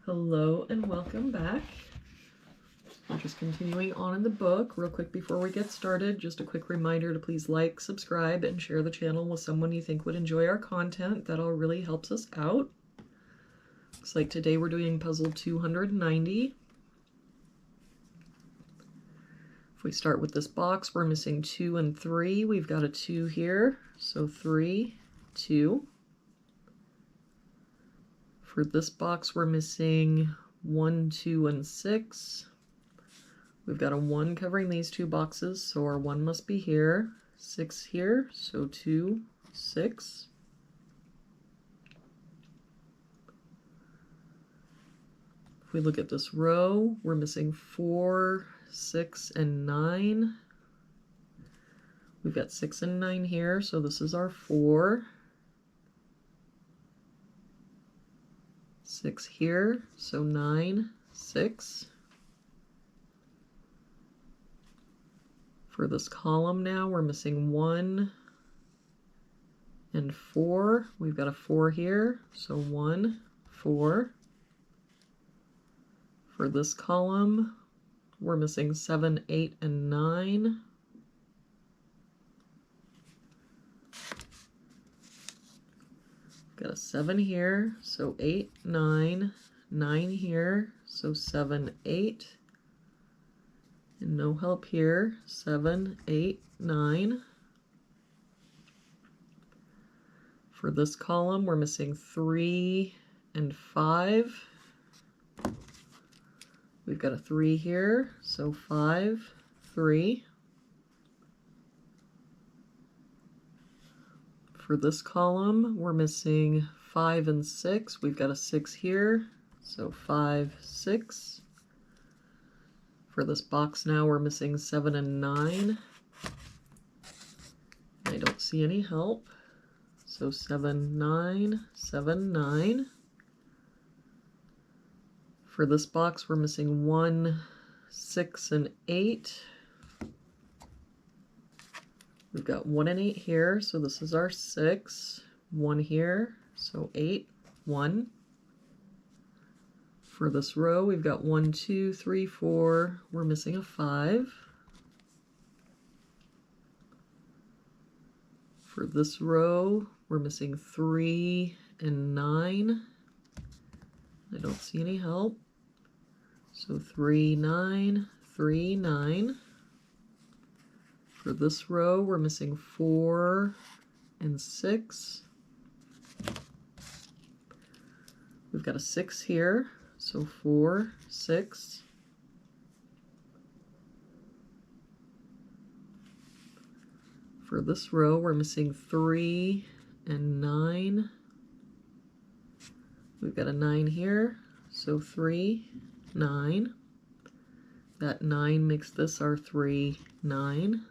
Hello and welcome back. We're just continuing on in the book. Real quick before we get started, just a quick reminder to please like, subscribe, and share the channel with someone you think would enjoy our content. That all really helps us out. Looks like today we're doing puzzle 290. If we start with this box, we're missing 2 and 3. We've got a 2 here, so 3, 2. For this box, we're missing 1, 2, and 6. We've got a 1 covering these two boxes, so our 1 must be here. 6 here, so 2, 6. If we look at this row, we're missing 4, 6, and 9. We've got 6 and 9 here, so this is our 4. 6 here, so 9, 6. For this column now, we're missing 1 and 4. We've got a 4 here, so 1, 4. For this column, we're missing 7, 8, and 9. Got a 7 here, so 8, 9, 9 here, so 7, 8, and no help here, 7, 8, 9. For this column, we're missing 3 and 5. We've got a 3 here, so 5, 3. For this column, we're missing 5 and 6. We've got a 6 here, so 5, 6. For this box now, we're missing 7 and 9. I don't see any help, so 7, 9, 7, 9. For this box, we're missing 1, 6, and 8. We've got 1 and 8 here, so this is our 6. 1 here, so 8, 1. For this row, we've got 1, 2, 3, 4. We're missing a 5. For this row, we're missing 3 and 9. I don't see any help. So 3, 9, 3, 9. For this row, we're missing 4 and 6. We've got a 6 here, so 4, 6. For this row, we're missing 3 and 9. We've got a 9 here, so 3, 9. That 9 makes this our 3, 9.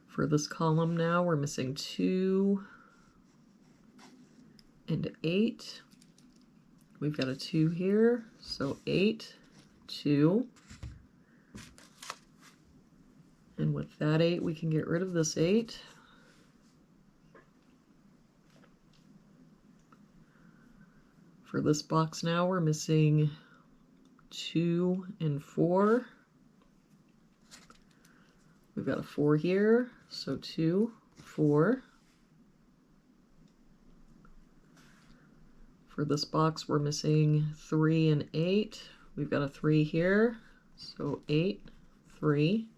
For this column now, we're missing 2 and 8. We've got a 2 here, so 8, 2. And with that 8, we can get rid of this 8. For this box now, we're missing 2 and 4. We've got a 4 here, so 2, 4. For this box, we're missing 3 and 8. We've got a 3 here, so 8, 3.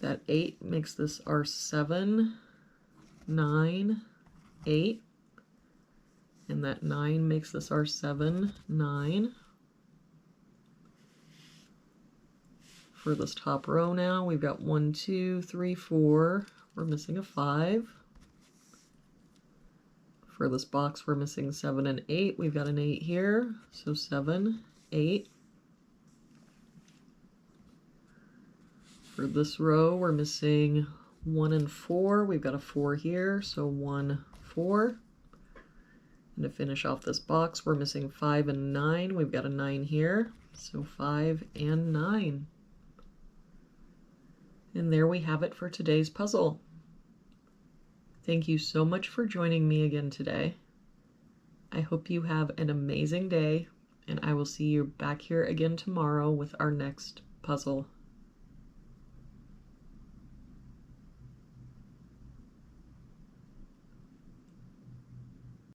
That 8 makes this our 7, 9, 8. And that 9 makes this our 7, 9. For this top row now, we've got 1, 2, 3, 4. We're missing a 5. For this box, we're missing 7 and 8. We've got an 8 here, so 7, 8. For this row, we're missing 1 and 4. We've got a 4 here, so 1, 4. And to finish off this box, we're missing 5 and 9. We've got a 9 here, so 5 and 9. And there we have it for today's puzzle. Thank you so much for joining me again today. I hope you have an amazing day, and I will see you back here again tomorrow with our next puzzle.